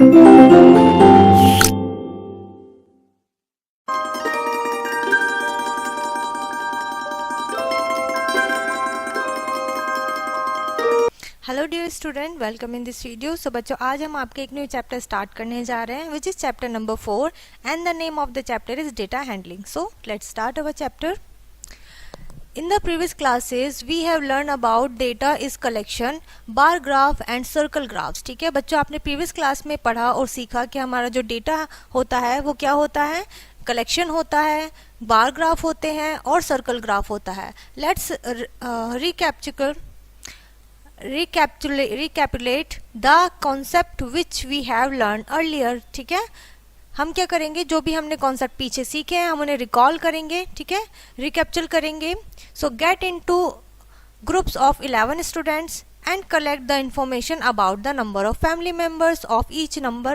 Hello dear student, welcome in this video. So बच्चों, आज हम आपके एक न्यू चैप्टर स्टार्ट करने जा रहे हैं which is chapter number 4 and the name of the chapter is data handling. So let's start our chapter. In the previous classes we have learned about data is collection, bar graph and circle graphs। ठीक है बच्चों, आपने previous class में पढ़ा और सीखा कि हमारा जो डेटा होता है वो क्या होता है, कलेक्शन होता है, बार ग्राफ होते हैं और सर्कल ग्राफ होता है। Let's recapitulate the concept which we have learned earlier। ठीक है, हम क्या करेंगे, जो भी हमने कॉन्सेप्ट पीछे सीखे हैं हम उन्हें रिकॉल करेंगे, ठीक है, रिकैप्चर करेंगे। सो get into groups of 11 students and collect the information about the number of family members of each member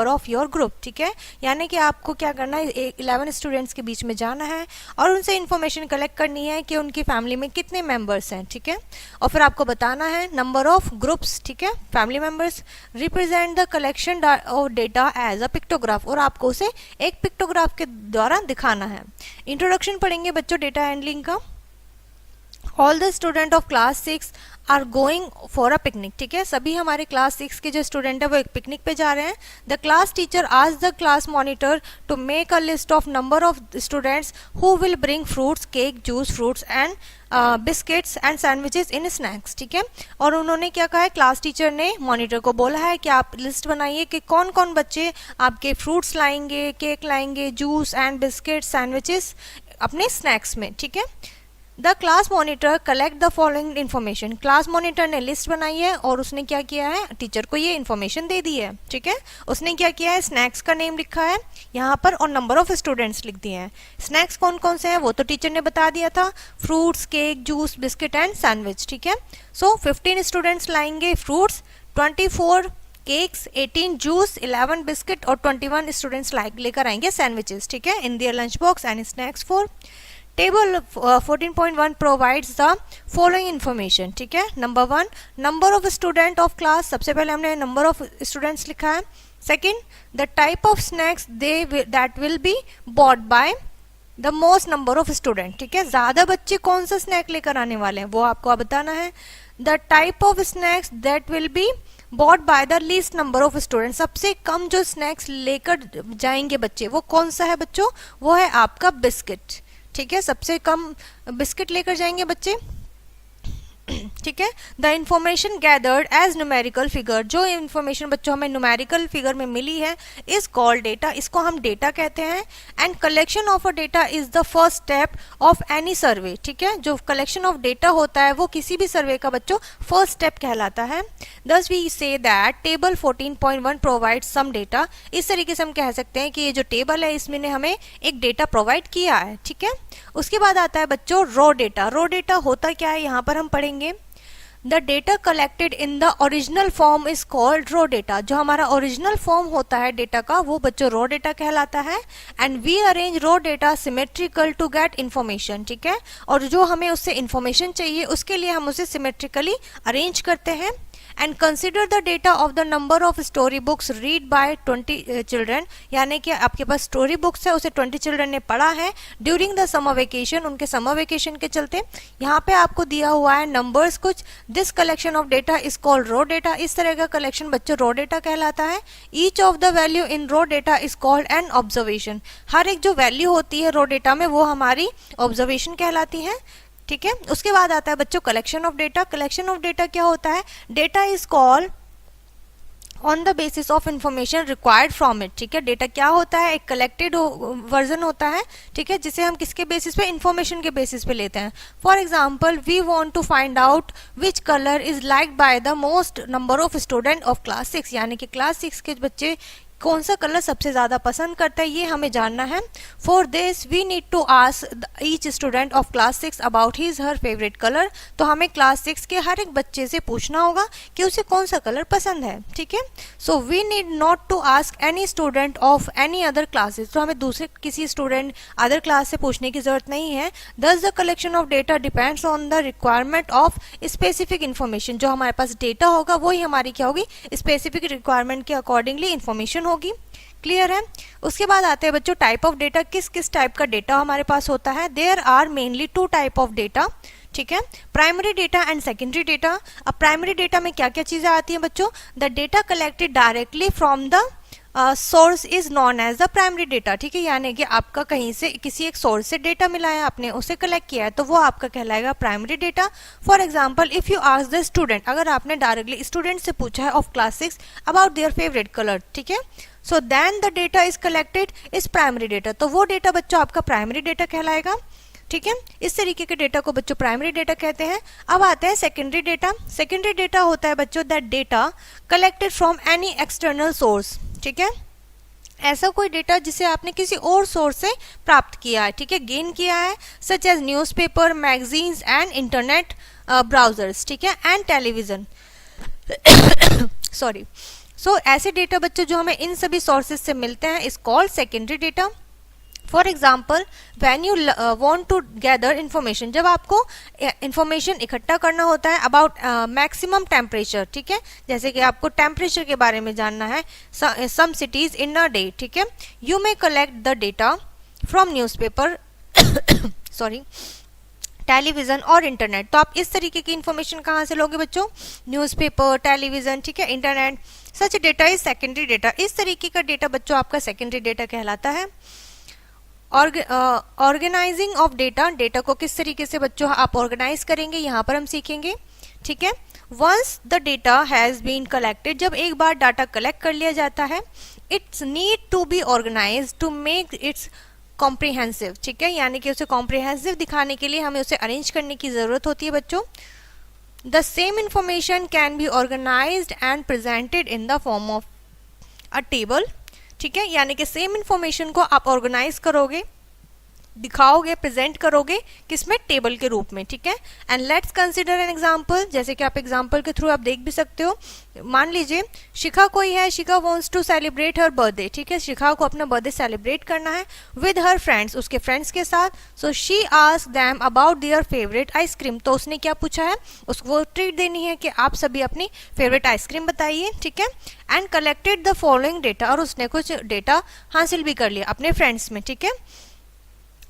of your group। ठीक है, यानी कि आपको क्या करना है, 11 स्टूडेंट्स के बीच में जाना है और उनसे इंफॉर्मेशन कलेक्ट करनी है कि उनकी फैमिली में कितने मेंबर्स हैं। ठीक है, और फिर आपको बताना है नंबर ऑफ ग्रुप्स, ठीक है, family members. Represent the collection of data as a pictograph, और आपको उसे एक पिक्टोग्राफ के द्वारा दिखाना है। इंट्रोडक्शन पढ़ेंगे बच्चों डेटा हैंडलिंग का। All the student of class 6 are going for a picnic. ठीक है, सभी हमारे क्लास 6 के जो स्टूडेंट है वो एक पिकनिक पे जा रहे हैं। The class teacher asked the class monitor to make a list of number of students who will bring fruits, cake, juice, fruits and biscuits and sandwiches in snacks. ठीक है, और उन्होंने क्या कहा है, क्लास टीचर ने मॉनिटर को बोला है कि आप लिस्ट बनाइए कि कौन कौन बच्चे आपके फ्रूट्स लाएंगे, केक लाएंगे, जूस एंड बिस्किट, सैंडविचेस अपने स्नैक्स में। ठीक है, the class monitor collect the following information. Class monitor ने लिस्ट बनाई है और उसने क्या किया है, टीचर को ये इन्फॉर्मेशन दे दी है। ठीक है, उसने क्या किया है, स्नैक्स का नेम लिखा है यहाँ पर और नंबर ऑफ स्टूडेंट्स लिख दिए हैं। स्नैक्स कौन कौन से हैं वो तो टीचर ने बता दिया था, fruits, cake, juice, biscuit and sandwich. ठीक है, सो 15 स्टूडेंट्स लाएंगे फ्रूट्स, 24 केक्स, 18 जूस, 11 बिस्किट और 21 स्टूडेंट्स लेकर आएंगे सैंडविचेस। ठीक है, in their lunch box and snacks for. Table 14.1 provides the following information. ठीक है, number 1 number of student of class, सबसे पहले हमने नंबर ऑफ स्टूडेंट्स लिखा है। Second, the type of snacks that will be bought by the most number of student. ठीक है, ज्यादा बच्चे कौन सा स्नैक लेकर आने वाले हैं वो आपको बताना है। The type of snacks that will be bought by the least number of student, सबसे कम जो स्नैक्स लेकर जाएंगे बच्चे वो कौन सा है बच्चों, वो है आपका बिस्किट। ठीक है, सबसे कम बिस्किट लेकर जाएंगे बच्चे। ठीक है, the information gathered as numerical figure, जो इंफॉर्मेशन बच्चों हमें न्यूमेरिकल फिगर में मिली है इज कॉल्ड डेटा, इसको हम डेटा कहते हैं। And collection of a data is the first step of any survey. ठीक है, जो कलेक्शन ऑफ डेटा होता है वो किसी भी सर्वे का बच्चों फर्स्ट स्टेप कहलाता है। दस we say that table 14.1 provide some data, इस तरीके से हम कह सकते हैं कि ये जो टेबल है इसमें ने हमें एक डेटा प्रोवाइड किया है। ठीक है, उसके बाद आता है बच्चों रॉ डेटा। रॉ डेटा होता क्या है यहाँ पर हम पढ़ेंगे। The data collected in the original form is called raw data, जो हमारा ओरिजिनल फॉर्म होता है डेटा का वो बच्चों रॉ डेटा कहलाता है। And we arrange raw data symmetrical to get information. ठीक है, और जो हमें उससे इन्फॉर्मेशन चाहिए उसके लिए हम उसे सिमेट्रिकली अरेंज करते हैं। And consider the data of the number of story books read by 20 children, यानी कि आपके पास स्टोरी बुक्स है उसे 20 चिल्ड्रन ने पढ़ा है ड्यूरिंग द समर वेकेशन, उनके समर वेकेशन के चलते। यहाँ पे आपको दिया हुआ है नंबर्स कुछ। This collection of data is called raw data, इस तरह का कलेक्शन बच्चों रॉ डेटा कहलाता है। Each of the value in raw data is called an observation, हर एक जो वैल्यू होती है रॉ डेटा में वो हमारी ऑब्जर्वेशन कहलाती है। ठीक है, उसके बाद आता है बच्चों collection of data. Collection of data क्या होता है, data is called on the basis of information required from it. ठीक है, डेटा क्या होता है, एक कलेक्टेड वर्जन होता है। ठीक है, जिसे हम किसके बेसिस पे, इंफॉर्मेशन के बेसिस पे लेते हैं। For example, we want to find out which colour is liked by the most number of student of class 6, यानी कि क्लास 6 के बच्चे कौन सा कलर सबसे ज़्यादा पसंद करता है, ये हमें जानना है। For this we need to ask each student of class 6 about his her favourite colour. तो हमें क्लास 6 के हर एक बच्चे से पूछना होगा कि उसे कौन सा कलर पसंद है, ठीक है। So we need not to ask any student of any other classes, तो हमें दूसरे किसी स्टूडेंट अदर क्लास से पूछने की जरूरत नहीं है। दस the collection of data depends on the requirement of specific information, जो हमारे पास डेटा होगा वही हमारी क्या होगी, स्पेसिफिक रिक्वायरमेंट के अकॉर्डिंगली इन्फॉर्मेशन होगी। क्लियर है। उसके बाद आते हैं बच्चों टाइप ऑफ डेटा, किस किस टाइप का डेटा हमारे पास होता है। There are mainly 2 type of data, ठीक है, primary data and secondary data. अब प्राइमरी डेटा में क्या क्या चीजें आती हैं बच्चों, the data collected directly from the source is known as the primary data, ठीक है, यानी कि आपका कहीं से किसी एक सोर्स से डेटा मिला है, आपने उसे कलेक्ट किया है, तो वो आपका कहलाएगा primary data. For example if you ask the student, अगर आपने डायरेक्टली स्टूडेंट से पूछा है of class 6 about their favourite colour, ठीक है, so then the data is collected is primary data, तो वो डेटा बच्चों आपका प्राइमरी डेटा कहलाएगा, ठीक है। इस तरीके के डेटा को बच्चों प्राइमरी डेटा कहते हैं। अब आता है सेकेंडरी डेटा। सेकेंडरी डेटा होता है बच्चों that data collected from any external source, ठीक है, ऐसा कोई डेटा जिसे आपने किसी और सोर्स से प्राप्त किया है, ठीक है, गेन किया है, such as newspaper, magazines and internet browsers, ठीक है, एंड टेलीविजन सॉरी। सो ऐसे डेटा बच्चों जो हमें इन सभी सोर्सेज से मिलते हैं is called secondary data. For example when you want to gather information, जब आपको इंफॉर्मेशन इकट्ठा करना होता है अबाउट मैक्सिमम टेम्परेचर, ठीक है, जैसे कि आपको टेम्परेचर के बारे में जानना है सम सिटीज इन अ डे, ठीक है, you may collect the data from newspaper sorry television और इंटरनेट। तो आप इस तरीके की इंफॉर्मेशन कहाँ से लोगे बच्चों, न्यूज़पेपर, टेलीविजन, ठीक है, internet, such data is secondary data. इस तरीके का डेटा बच्चों आपका सेकेंडरी डेटा कहलाता है। ऑर्गेनाइजिंग ऑफ डेटा, डेटा को किस तरीके से बच्चों आप ऑर्गेनाइज करेंगे यहाँ पर हम सीखेंगे, ठीक है। Once the data has been collected, जब एक बार डाटा कलेक्ट कर लिया जाता है, it's need to be organise to make it's comprehensive, ठीक है, यानी कि उसे कॉम्प्रिहेंसिव दिखाने के लिए हमें उसे अरेंज करने की जरूरत होती है बच्चों। The same information can be organised and presented in the form of a table, ठीक है, यानी कि सेम इंफॉर्मेशन को आप ऑर्गेनाइज करोगे, दिखाओगे, प्रेजेंट करोगे किसमें, टेबल के रूप में, ठीक है। And let's consider an example, जैसे कि आप एग्जांपल के थ्रू आप देख भी सकते हो। मान लीजिए शिखा कोई है, Shikha wants to celebrate her birthday, ठीक है, शिखा को अपना बर्थडे सेलिब्रेट करना है विद हर फ्रेंड्स, उसके फ्रेंड्स के साथ। So she asked them about their favourite ice cream, तो उसने क्या पूछा है, उसको ट्रीट देनी है कि आप सभी अपनी फेवरेट आइसक्रीम बताइए, ठीक है। And collected the following data, और उसने कुछ डेटा हासिल भी कर लिया अपने फ्रेंड्स में, ठीक है,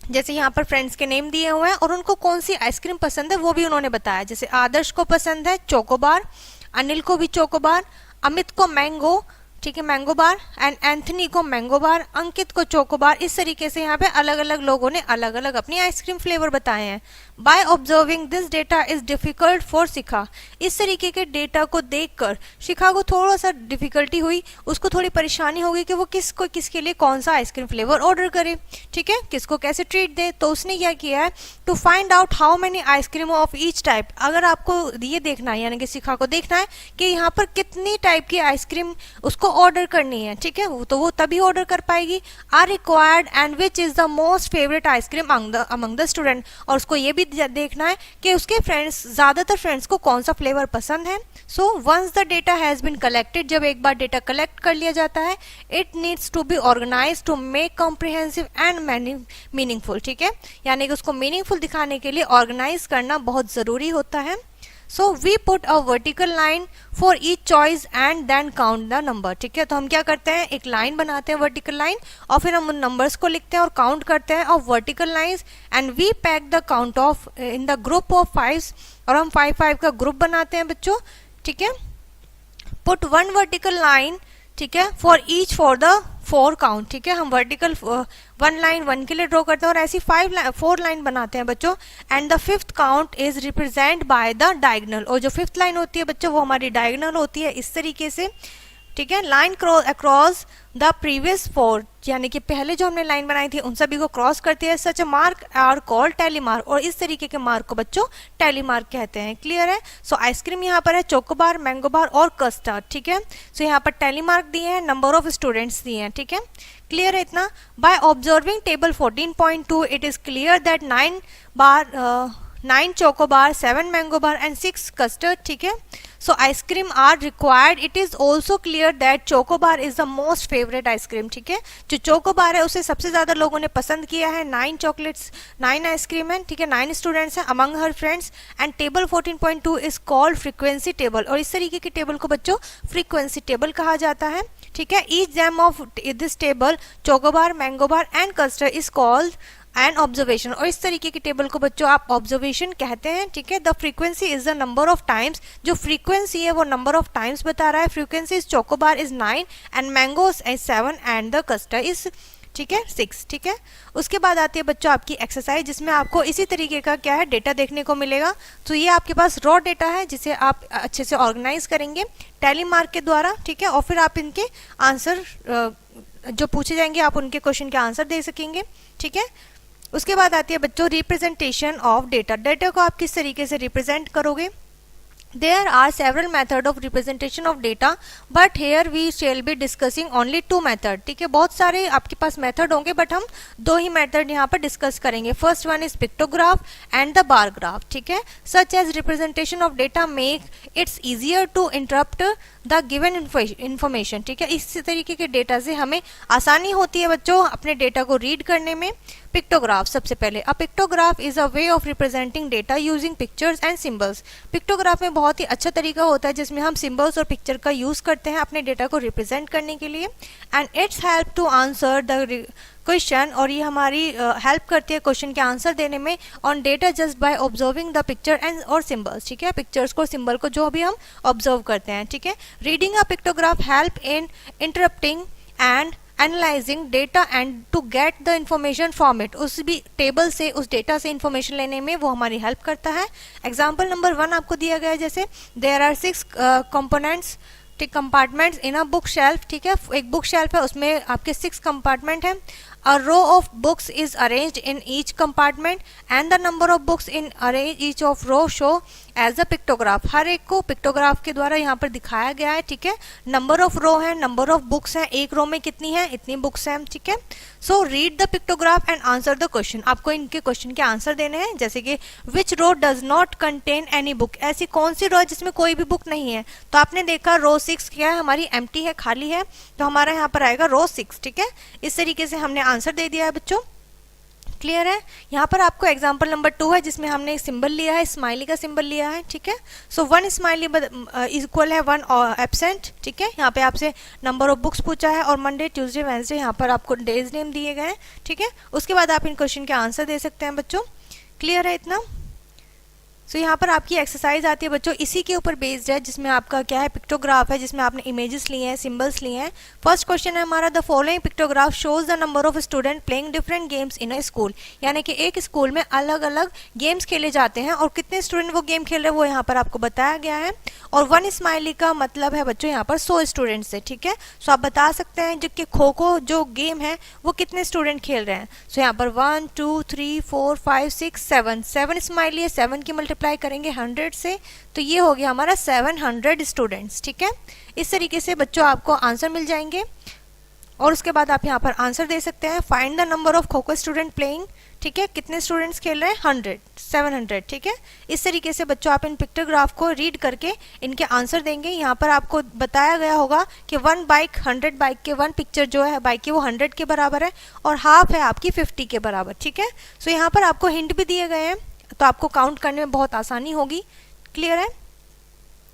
जैसे यहाँ पर फ्रेंड्स के नेम दिए हुए हैं और उनको कौन सी आइसक्रीम पसंद है वो भी उन्होंने बताया। जैसे आदर्श को पसंद है चोकोबार, अनिल को भी चोकोबार, अमित को मैंगो, ठीक है, मैंगो बार, एंड एंथनी को मैंगो बार, अंकित को चोकोबार। इस तरीके से यहाँ पे अलग अलग लोगों ने अलग अलग अपनी आइसक्रीम फ्लेवर बताए हैं। By observing this data is difficult for Shikha, इस तरीके के डेटा को देखकर शिखा को थोड़ा सा डिफिकल्टी हुई, उसको थोड़ी परेशानी होगी कि वो किसके लिए कौन सा आइसक्रीम फ्लेवर ऑर्डर करे, ठीक है, किसको कैसे ट्रीट दे। तो उसने क्या किया है, to find out how many ice cream of each type, अगर आपको ये देखना है यानी कि शिखा को देखना है कि यहाँ पर कितनी टाइप की आइसक्रीम उसको ऑर्डर करनी है, ठीक है, तो वो तभी ऑर्डर कर पाएगी। Are required and which is the most favourite ice cream among the student, और उसको ये भी देखना है कि उसके फ्रेंड्स, ज्यादातर फ्रेंड्स को कौन सा फ्लेवर पसंद है। So once the data has been collected, जब एक बार डेटा कलेक्ट कर लिया जाता है, it needs to be organise to make comprehensive and meaningful, ठीक है, यानी कि उसको मीनिंगफुल दिखाने के लिए ऑर्गेनाइज करना बहुत जरूरी होता है। So we put a vertical line for each choice and then count the number, ठीक है, तो हम क्या करते हैं, एक लाइन बनाते हैं वर्टिकल लाइन, और फिर हम उन नंबर्स को लिखते हैं और काउंट करते हैं of vertical lines, and we pack the count of in the group of 5, और हम 5 का ग्रुप बनाते हैं बच्चों, ठीक है। पुट वन वर्टिकल लाइन, ठीक है, for each for the 4 count, ठीक है, हम वर्टिकल 1 लाइन 1 के लिए ड्रॉ करते हैं और ऐसी 4 लाइन बनाते हैं बच्चों। And the 5th count is represent by the diagonal, और जो 5th लाइन होती है बच्चों वो हमारी डायगोनल होती है इस तरीके से, ठीक है, लाइन अक्रॉस द प्रीवियस 4, यानी कि पहले जो हमने लाइन बनाई थी उन सभी को क्रॉस करती है। Such mark are called tally mark, और इस तरीके के मार्क को बच्चों टैली मार्क कहते हैं। क्लियर है? सो आइसक्रीम यहाँ पर है चोकोबार, मैंगो बार और कस्टर्ड। ठीक है, सो यहाँ पर टैली मार्क दिए हैं, नंबर ऑफ स्टूडेंट्स दिए हैं। ठीक है, क्लियर है इतना? By observing table 14.2 it is clear that 9 chocobar, 7 mango bar and 6 custard. ठीक है, so ice cream are required. It is also clear that chocobar is the most favorite ice cream. ठीक है, जो chocobar है उसे सबसे ज्यादा लोगों ने पसंद किया है। 9 chocolates, 9 आइस क्रीम है। ठीक है, 9 स्टूडेंट्स हैं among her friends and table 14.2 is called frequency table, और इस तरीके की टेबल को बच्चों frequency table कहा जाता है। ठीक है, each gem of this table chocobar, mango bar and custard is called and observation, और इस तरीके की टेबल को बच्चों आप ऑब्जर्वेशन कहते हैं। ठीक है, the frequency is the number of times, जो फ्रीक्वेंसी है वो नंबर ऑफ टाइम्स बता रहा है। Frequency is chocobar is 9 and mangoes is 7 and the custard is, ठीक है, 6। ठीक है, उसके बाद आती है बच्चों आपकी एक्सरसाइज, जिसमें आपको इसी तरीके का क्या है डेटा देखने को मिलेगा। तो ये आपके पास रॉ डेटा है जिसे आप अच्छे से ऑर्गेनाइज करेंगे टैली मार्क के द्वारा। ठीक है, और फिर आप इनके आंसर जो पूछे जाएंगे आप उनके क्वेश्चन के आंसर दे सकेंगे। ठीक है, उसके बाद आती है बच्चों रिप्रेजेंटेशन ऑफ डेटा। डेटा को आप किस तरीके से रिप्रेजेंट करोगे? There are several methods of representation of data, but here we shall be discussing only 2 methods. ठीक है, बहुत सारे आपके पास मेथड होंगे बट हम 2 ही मेथड यहाँ पर डिस्कस करेंगे। First one is pictograph and the bar graph. ठीक है, such as representation of data make it's easier to interrupt the given information. ठीक है, इस तरीके के डेटा से हमें आसानी होती है बच्चों अपने डेटा को रीड करने में। पिक्टोग्राफ सबसे पहले, a pictograph is a way of representing data using pictures and symbols. Pictograph में बहुत ही अच्छा तरीका होता है जिसमें हम सिंबल्स और पिक्चर का यूज करते हैं अपने डेटा को रिप्रेजेंट करने के लिए। And it's help to answer the question, और ये हमारी हेल्प करती है क्वेश्चन के आंसर देने में on data just by observing the picture and और सिंबल्स। ठीक है, पिक्चर्स को सिंबल को जो भी हम ऑब्जर्व करते हैं। ठीक है, reading a pictograph help in interrupting and analysing data and to get the information from it. उस भी टेबल से उस डेटा से इंफॉर्मेशन लेने में वो हमारी हेल्प करता है। एग्जाम्पल नंबर 1 आपको दिया गया है, जैसे देयर आर 6 कंपोनेंट्स, ठीक, compartments in a book shelf. ठीक है, एक बुक शेल्फ है उसमें आपके 6 कंपार्टमेंट हैं। A row of books is arranged in each compartment and the number of books in arrange each of row show as a pictograph। हर एक को pictograph के द्वारा यहाँ पर दिखाया गया है। ठीक है, नंबर ऑफ रो है, नंबर ऑफ बुक्स है, एक रो में कितनी है, इतनी बुक्स हैं। ठीक है, so read the pictograph and answer the question. आपको इनके क्वेश्चन के आंसर देने हैं, जैसे कि which row does not contain any book, ऐसी कौन सी रो है जिसमें कोई भी बुक नहीं है। तो आपने देखा रो 6 क्या है, हमारी एम्प्टी है, खाली है, तो हमारा यहाँ पर आएगा रो 6। ठीक है, इस तरीके से हमने आंसर दे दिया है बच्चों। क्लियर है? यहाँ पर आपको एग्जाम्पल नंबर 2 है जिसमें हमने एक सिंबल लिया है, स्माइली का सिंबल लिया है। ठीक है, सो 1 स्माइली इक्वल है 1 एब्सेंट। ठीक है, यहाँ पे आपसे नंबर ऑफ बुक्स पूछा है और मंडे ट्यूसडे वेंसडे यहाँ पर आपको डेज नेम दिए गए हैं। ठीक है, उसके बाद आप इन क्वेश्चन के आंसर दे सकते हैं बच्चों। क्लियर है इतना? सो यहाँ पर आपकी एक्सरसाइज आती है बच्चों इसी के ऊपर बेस्ड है, जिसमें आपका क्या है, पिक्टोग्राफ है, जिसमें आपने इमेजेस लिए हैं, सिंबल्स लिए हैं। फर्स्ट क्वेश्चन है हमारा, the following pictograph shows the number of student playing different games in a school. यानी कि एक स्कूल में अलग अलग गेम्स खेले जाते हैं और कितने स्टूडेंट वो गेम खेल रहे हैं वो यहाँ पर आपको बताया गया है। और 1 स्माइली का मतलब है बच्चों यहाँ पर 100 स्टूडेंट्स है। ठीक है, सो आप बता सकते हैं जो कि खो खो जो गेम है वो कितने स्टूडेंट खेल रहे हैं। सो यहाँ पर 1 2 3 4 5 6 7 स्माइली है, 7 की मल्टीप्लाई करेंगे 100 से, तो ये हो गया हमारा 700 स्टूडेंट्स। ठीक है, इस तरीके से बच्चों आपको आंसर मिल जाएंगे और उसके बाद आप यहाँ पर आंसर दे सकते हैं। Find the number of kho kho student playing. ठीक है, कितने स्टूडेंट्स खेल रहे हैं, 700। ठीक है, इस तरीके से बच्चों आप इन पिक्टोग्राफ को रीड करके इनके आंसर देंगे। यहाँ पर आपको बताया गया होगा कि 1 बाइक 100 बाइक के 1 पिक्चर जो है बाइक की वो 100 के बराबर है और हाफ है आपकी 50 के बराबर। ठीक है, सो यहाँ पर आपको हिंट भी दिए गए हैं तो आपको काउंट करने में बहुत आसानी होगी। क्लियर है?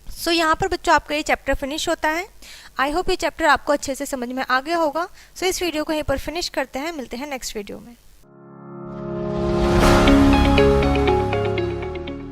सो यहाँ पर बच्चों आपका ये चैप्टर फिनिश होता है। आई होप ये चैप्टर आपको अच्छे से समझ में आ गया होगा। सो इस वीडियो को यहीं पर फिनिश करते हैं, मिलते हैं नेक्स्ट वीडियो में।